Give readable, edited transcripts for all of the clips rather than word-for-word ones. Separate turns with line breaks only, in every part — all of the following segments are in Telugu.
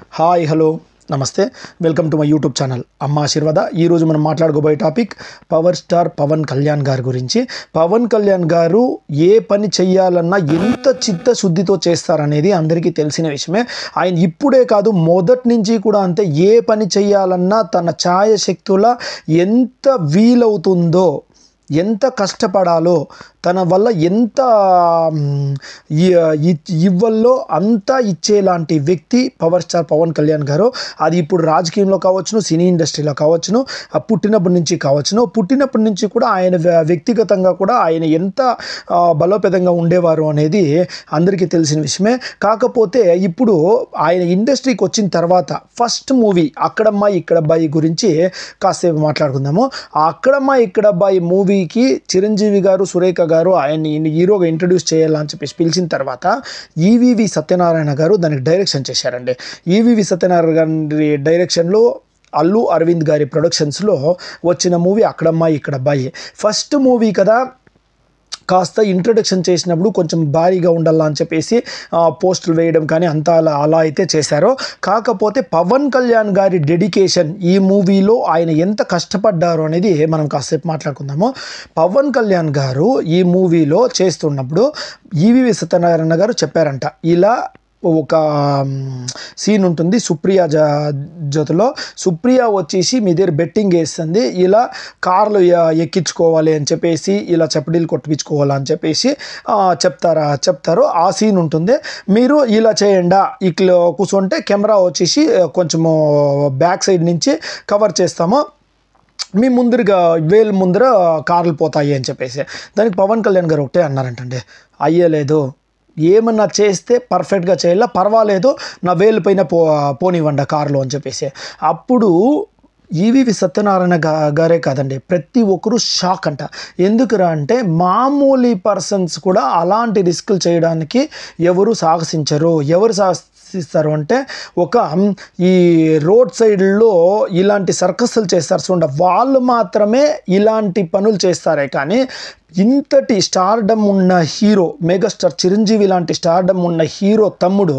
హాయ్ హలో నమస్తే welcome to my YouTube channel Amma Aashirvada. ఈరోజు మనం మాట్లాడుకోబోయే topic power star Pawan Kalyan గారి గురించి. పవన్ కళ్యాణ్ గారు ఏ పని చెయ్యాలన్నా ఎంత చిత్తశుద్ధితో చేస్తారనేది అందరికీ తెలిసిన విషయమే. ఆయన ఇప్పుడే కాదు, మొదటి నుంచి కూడా అంతే. ఏ పని చెయ్యాలన్నా తన ఛాయశక్తుల ఎంత వీలవుతుందో, ఎంత కష్టపడాలో, తన వల్ల ఎంత ఇవ్వల్లో అంతా ఇచ్చేలాంటి వ్యక్తి పవర్ స్టార్ పవన్ కళ్యాణ్ గారు. అది ఇప్పుడు రాజకీయంలో కావచ్చును, సినీ ఇండస్ట్రీలో కావచ్చును, పుట్టినప్పటి నుంచి కావచ్చును. పుట్టినప్పటి నుంచి కూడా ఆయన వ్యక్తిగతంగా కూడా ఆయన ఎంత బలోపేతంగా ఉండేవారు అనేది అందరికీ తెలిసిన విషయమే. కాకపోతే ఇప్పుడు ఆయన ఇండస్ట్రీకి వచ్చిన తర్వాత ఫస్ట్ మూవీ అక్కడమ్మాయి ఇక్కడబ్బాయి గురించి కాసేపు మాట్లాడుకుందాము. ఆ అక్కడమ్మాయి ఇక్కడబ్బాయి మూవీకి చిరంజీవి గారు, సురేఖ గారు ఆయన్ని హీరోగా ఇంట్రడ్యూస్ చేయాలని చెప్పేసి పిలిచిన తర్వాత ఈవీవి సత్యనారాయణ గారు దానికి డైరెక్షన్ చేశారండి. ఈవీవి సత్యనారాయణ గారి డైరెక్షన్లో అల్లు అరవింద్ గారి ప్రొడక్షన్స్లో వచ్చిన మూవీ అక్కడమ్మాయి ఇక్కడబ్బాయి. ఫస్ట్ మూవీ కదా, కాస్త ఇంట్రొడక్షన్ చేసినప్పుడు కొంచెం భారీగా ఉండాలా అని చెప్పేసి పోస్టులు వేయడం కానీ అంతా అలా అయితే చేశారో. కాకపోతే పవన్ కళ్యాణ్ గారి డెడికేషన్ ఈ మూవీలో ఆయన ఎంత కష్టపడ్డారు అనేది మనం కాసేపు మాట్లాడుకుందాము. పవన్ కళ్యాణ్ గారు ఈ మూవీలో చేస్తున్నప్పుడు ఈవీవి సత్యనారాయణ గారు చెప్పారంట, ఇలా ఒక సీన్ ఉంటుంది సుప్రియ జతలో. సుప్రియ వచ్చేసి మీ దగ్గర బెట్టింగ్ వేస్తుంది, ఇలా కార్లు ఎక్కించుకోవాలి అని చెప్పేసి, ఇలా చప్పడీలు కొట్టించుకోవాలి అని చెప్పేసి చెప్తారు. ఆ సీన్ ఉంటుంది. మీరు ఇలా చేయండి, ఇట్లా కూర్చుంటే కెమెరా వచ్చేసి కొంచెము బ్యాక్ సైడ్ నుంచి కవర్ చేస్తాము, మీ వేలు ముందర కార్లు పోతాయి అని చెప్పేసి. దానికి పవన్ కళ్యాణ్ గారు ఒకటే అన్నారంటండి, అయ్యలేదు, ఏమన్నా చేస్తే పర్ఫెక్ట్గా చేయాల, పర్వాలేదు, నా వేలు పైన పోనివ్వండి కారులో అని చెప్పేసి. అప్పుడు ఈవీవి సత్యనారాయణ గారే కాదండి, ప్రతి ఒక్కరూ షాక్ అంట. ఎందుకురా అంటే మామూలు పర్సన్స్ కూడా అలాంటి రిస్కులు చేయడానికి ఎవరు సాహసించరు. ఎవరు సాహసిస్తారు అంటే ఈ రోడ్ సైడ్లో ఇలాంటి సర్కస్లు చేస్తారు చూడండి, వాళ్ళు మాత్రమే ఇలాంటి పనులు చేస్తారే. కానీ ఇంతటి స్టార్డమ్ ఉన్న హీరో, మెగాస్టార్ చిరంజీవి లాంటి స్టార్డమ్ ఉన్న హీరో తమ్ముడు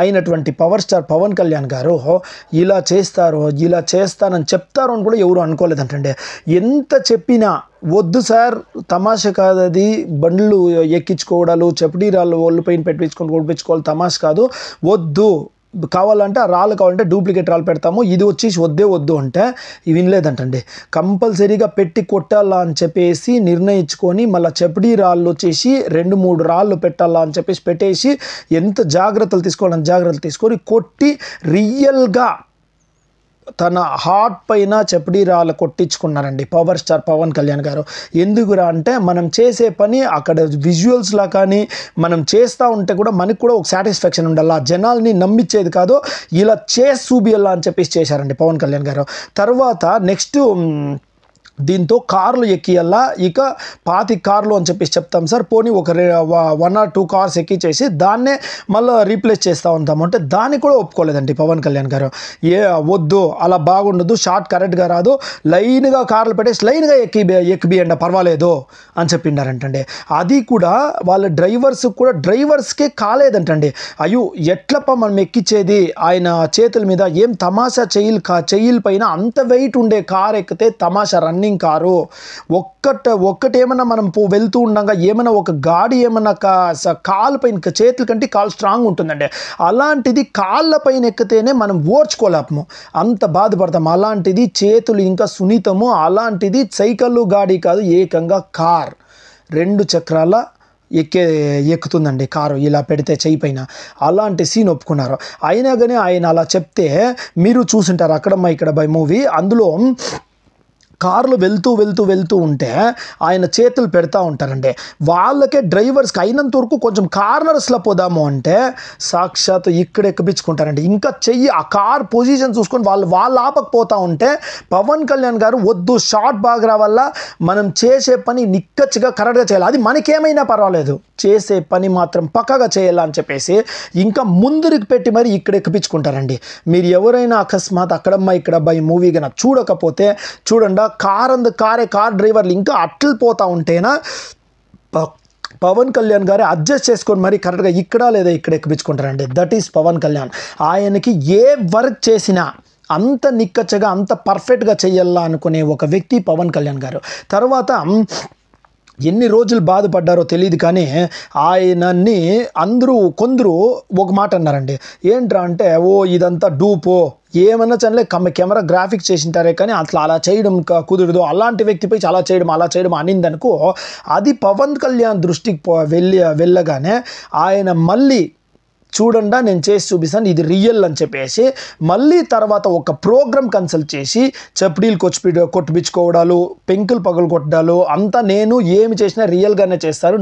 అయినటువంటి పవర్ స్టార్ పవన్ కళ్యాణ్ గారు ఇలా చేస్తానని చెప్తారు అని కూడా ఎవరు అనుకోలేదంటండి. ఎంత చెప్పినా వద్దు సార్, తమాషా కాదు అది, బండ్లు ఎక్కించుకోవడాలు, చపడీరాళ్ళు ఒళ్ళు పైన కొట్టించుకోవాలి, తమాషా కాదు, వద్దు, కావాలంటే ఆ రాళ్ళు కావాలంటే డూప్లికేట్ రాళ్ళు పెడతాము, ఇది వచ్చేసి వద్దు అంటే వినలేదంటండి. కంపల్సరీగా పెట్టి కొట్టాలా అని చెప్పేసి నిర్ణయించుకొని మళ్ళీ చపడీ రాళ్ళు వచ్చేసి 2-3 రాళ్ళు పెట్టాలా అని చెప్పేసి పెట్టేసి ఎంత జాగ్రత్తలు తీసుకోవాలని జాగ్రత్తలు తీసుకొని కొట్టి రియల్గా తన హార్ట్ పైన చపడీ రాళ్ళు కొట్టించుకున్నారండి పవర్ స్టార్ పవన్ కళ్యాణ్ గారు. ఎందుకురా అంటే మనం చేసే పని అక్కడ విజువల్స్లా కానీ మనం చేస్తూ ఉంటే కూడా మనకు కూడా ఒక సాటిస్ఫాక్షన్ ఉండాలి, జనాల్ని నమ్మించేది కాదు, ఇలా చేసి చూపియాలా అని చెప్పేసి చేశారండి పవన్ కళ్యాణ్ గారు. తర్వాత నెక్స్ట్ దీంతో కార్లు ఎక్కియల్లా, ఇక 25 కార్లు అని చెప్పేసి చెప్తాం సార్, పోనీ ఒక 1 or 2 కార్స్ ఎక్కించేసి దాన్నే మళ్ళీ రీప్లేస్ చేస్తూ ఉంటాము అంటే దాన్ని కూడా ఒప్పుకోలేదండి పవన్ కళ్యాణ్ గారు. వద్దు, అలా బాగుండదు, షార్ట్ కరెక్ట్గా రాదు, లైన్గా కార్లు పెట్టేసి లైన్గా ఎక్కిబియండి పర్వాలేదు అని చెప్పిండారంటండి. అది కూడా వాళ్ళ డ్రైవర్స్కే కాలేదంటండి. అయ్యో ఎట్లప్ప మనం ఎక్కించేది, ఆయన చేతుల మీద ఏం తమాషా చెయ్యిల పైన అంత వెయిట్ ఉండే కార్ ఎక్కితే తమాషా రన్నింగ్ కారు ఒక్కటేమన్నా మనం వెళ్తూ ఉండగా ఏమైనా ఒక గాడి ఏమన్నా కాలు పైన, చేతుల కంటే కాలు స్ట్రాంగ్ ఉంటుందండి, అలాంటిది కాళ్ళ పైన ఎక్కితేనే మనం ఓర్చుకోలేము, అంత బాధపడతాం. అలాంటిది చేతులు ఇంకా సున్నితము, అలాంటిది సైకిల్ గాడి కాదు, ఏకంగా కార్ 2 చక్రాల ఎక్కుతుందండి కారు, ఇలా పెడితే చెయ్యి పైన. అలాంటి సీన్ ఒప్పుకున్నారు. అయినా కానీ ఆయన అలా చెప్తే మీరు చూసింటారు అక్కడమ్మ ఇక్కడ బై మూవీ. అందులో కార్లు వెళ్తూ ఉంటే ఆయన చేతులు పెడతా ఉంటారండి. వాళ్ళకే డ్రైవర్స్కి అయినంత వరకు కొంచెం కార్నర్స్లో పోదాము అంటే సాక్షాత్ ఇక్కడ ఎక్కిపించుకుంటారండి. ఇంకా చెయ్యి ఆ కార్ పొజిషన్ చూసుకొని వాళ్ళు ఆపకపోతూ ఉంటే పవన్ కళ్యాణ్ గారు వద్దు, షార్ట్ బాగా రావాలా, మనం చేసే పని నిక్కచ్చిగా కరెక్ట్గా చేయాలి, అది మనకేమైనా పర్వాలేదు, చేసే పని మాత్రం పక్కగా చేయాలని చెప్పేసి ఇంకా ముందుకు పెట్టి మరి ఇక్కడ ఎక్కిపించుకుంటారండి. మీరు ఎవరైనా అకస్మాత్ అక్కడమ్మ ఇక్కడబ్బాయి మూవీ కన్నా చూడకపోతే చూడండి, కార్ డ్రైవర్లు ఇంకా అట్లు పోతా ఉంటేనా పవన్ కళ్యాణ్ గారు అడ్జస్ట్ చేసుకొని మరి కరెక్ట్గా ఇక్కడ లేదా ఇక్కడ ఎక్కిపించుకుంటారండి. That is Pawan Kalyan. ఆయనకి ఏ వర్క్ చేసినా అంత నిక్కచ్చగా అంత పర్ఫెక్ట్గా చెయ్యాలా అనుకునే ఒక వ్యక్తి పవన్ కళ్యాణ్ గారు. తర్వాత ఎన్ని రోజులు బాధపడ్డారో తెలియదు కానీ ఆయనని కొందరు ఒక మాట అన్నారండి. ఏంట్రా అంటే, ఓ ఇదంతా డూపో ఏమన్నా చనలే కెమెరా గ్రాఫిక్స్ చేసింటారే కానీ అలా చేయడం కుదరదు, అలాంటి వ్యక్తిపై అలా చేయడం అనిందనుకో. అది పవన్ కళ్యాణ్ దృష్టికి వెళ్ళగానే ఆయన మళ్ళీ చూడండా నేను చేసి చూపిస్తాను ఇది రియల్ అని చెప్పేసి మళ్ళీ తర్వాత ఒక ప్రోగ్రామ్ కన్సల్ట్ చేసి చప్డీలు కొట్టిపించుకోవడాలు, పెంకులు పగలు కొట్టడాలు అంతా నేను ఏమి చేసినా రియల్గానే చేస్తారు,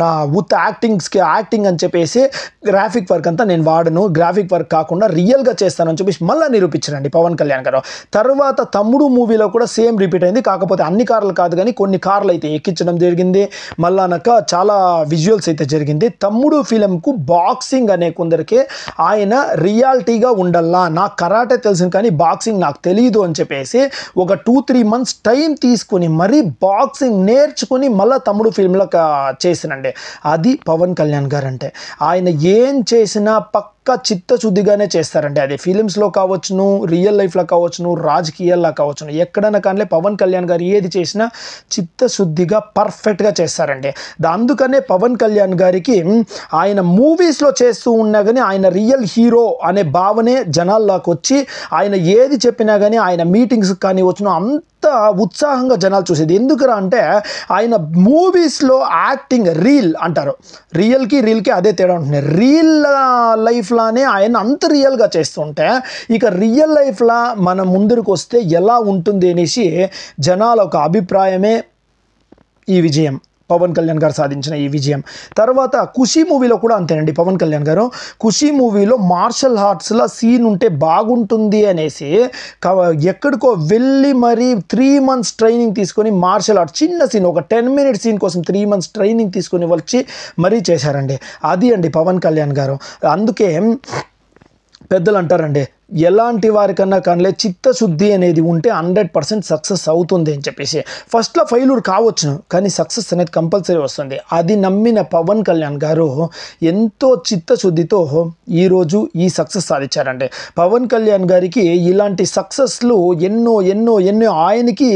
నా ఉత్ యాక్టింగ్ అని చెప్పేసి గ్రాఫిక్ వర్క్ అంతా నేను వాడను, గ్రాఫిక్ వర్క్ కాకుండా రియల్గా చేస్తానని చెప్పేసి మళ్ళీ నిరూపించారండి పవన్ కళ్యాణ్ గారు. తర్వాత తమ్ముడు మూవీలో కూడా సేమ్ రిపీట్ అయింది. కాకపోతే అన్ని కార్లు కాదు కానీ కొన్ని కార్లు అయితే ఎక్కించడం జరిగింది. మళ్ళానక చాలా విజువల్స్ అయితే జరిగింది. తమ్ముడు ఫిలింకు బాక్సింగ్ అనే కొందరికి ఆయన రియాలిటీగా ఉండల్లా, నాకు కరాటే తెలుసు కానీ బాక్సింగ్ నాకు తెలియదు అని చెప్పేసి ఒక 2-3 months టైం తీసుకుని మరీ బాక్సింగ్ నేర్చుకుని మళ్ళీ తమ్ముడు ఫిల్మ్లో చేసినండి. అది పవన్ కళ్యాణ్ గారు అంటే. ఆయన ఏం చేసినా చిత్తశుద్ధిగానే చేస్తారండి. అది ఫిలిమ్స్లో కావచ్చును, రియల్ లైఫ్లో కావచ్చును, రాజకీయాల్లో కావచ్చును, ఎక్కడైనా కానీ పవన్ కళ్యాణ్ గారు ఏది చేసినా చిత్తశుద్ధిగా పర్ఫెక్ట్గా చేస్తారండి. అందుకనే పవన్ కళ్యాణ్ గారికి ఆయన మూవీస్లో చేస్తూ ఉన్నా కానీ ఆయన రియల్ హీరో అనే భావనే జనాల్లోకి వచ్చి ఆయన ఏది చెప్పినా కానీ ఆయన మీటింగ్స్ కానీ వచ్చును అంత ఉత్సాహంగా జనాలు చూసేది. ఎందుకురా అంటే ఆయన మూవీస్లో యాక్టింగ్ రీల్ అంటారు, రియల్కి అదే తేడా ఉంటుంది. రియల్ లైఫ్లానే ఆయన అంత రియల్గా చేస్తుంటే ఇక రియల్ లైఫ్లా మన ముందరికి వస్తే ఎలా ఉంటుంది అనేసి జనాల ఒక అభిప్రాయమే ఈ విజయం, పవన్ కళ్యాణ్ గారు సాధించిన ఈ విజయం. తర్వాత ఖుషీ మూవీలో కూడా అంతేనండి. పవన్ కళ్యాణ్ గారు ఖుషీ మూవీలో మార్షల్ ఆర్ట్స్లో సీన్ ఉంటే బాగుంటుంది అనేసి ఎక్కడికో వెళ్ళి మరి 3 months ట్రైనింగ్ తీసుకొని మార్షల్ ఆర్ట్స్ చిన్న సీన్, ఒక 10 minute సీన్ కోసం 3 months ట్రైనింగ్ తీసుకొని వచ్చి మరీ చేశారండి. అది అండి పవన్ కళ్యాణ్ గారు. అందుకే పెద్దలు అంటారండి, ఎలాంటి వారికన్నా కానీ చిత్తశుద్ధి అనేది ఉంటే 100% సక్సెస్ అవుతుంది అని చెప్పేసి. ఫస్ట్లో ఫెయిల్యూర్ కావచ్చు కానీ సక్సెస్ అనేది కంపల్సరీ వస్తుంది. అది నమ్మిన పవన్ కళ్యాణ్ గారు ఎంతో చిత్తశుద్ధితో ఈరోజు ఈ సక్సెస్ సాధించారండి. పవన్ కళ్యాణ్ గారికి ఇలాంటి సక్సెస్లు ఎన్నో ఆయనకి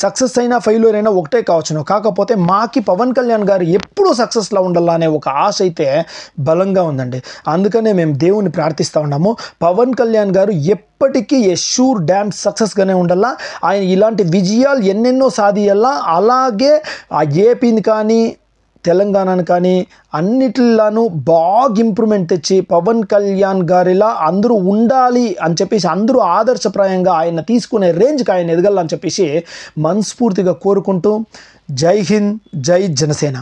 సక్సెస్ అయినా ఫెయిల్యూర్ అయినా ఒకటే కావచ్చును. కాకపోతే మాకి పవన్ కళ్యాణ్ గారు ఎప్పుడూ సక్సెస్లో ఉండాలనే ఒక ఆశ అయితే బలంగా ఉందండి. అందుకనే మేము దేవుని ప్రార్థిస్తూ ఉన్నాము, పవన్ కళ్యాణ్ గారు ఎప్పటికీ ఎష్యూర్ డ్యామ్ సక్సెస్గానే ఉండాలా, ఆయన ఇలాంటి విజయాలు ఎన్నెన్నో సాధియాలా. అలాగే ఆ ఏపీని కానీ తెలంగాణను కానీ అన్నిటిలోనూ బాగా ఇంప్రూవ్మెంట్ తెచ్చి పవన్ కళ్యాణ్ గారిలా అందరూ ఉండాలి అని చెప్పేసి అందరూ ఆదర్శప్రాయంగా ఆయన తీసుకునే రేంజ్కి ఆయన ఎదగాలని చెప్పేసి మనస్ఫూర్తిగా కోరుకుంటూ జై హింద్, జై జనసేన.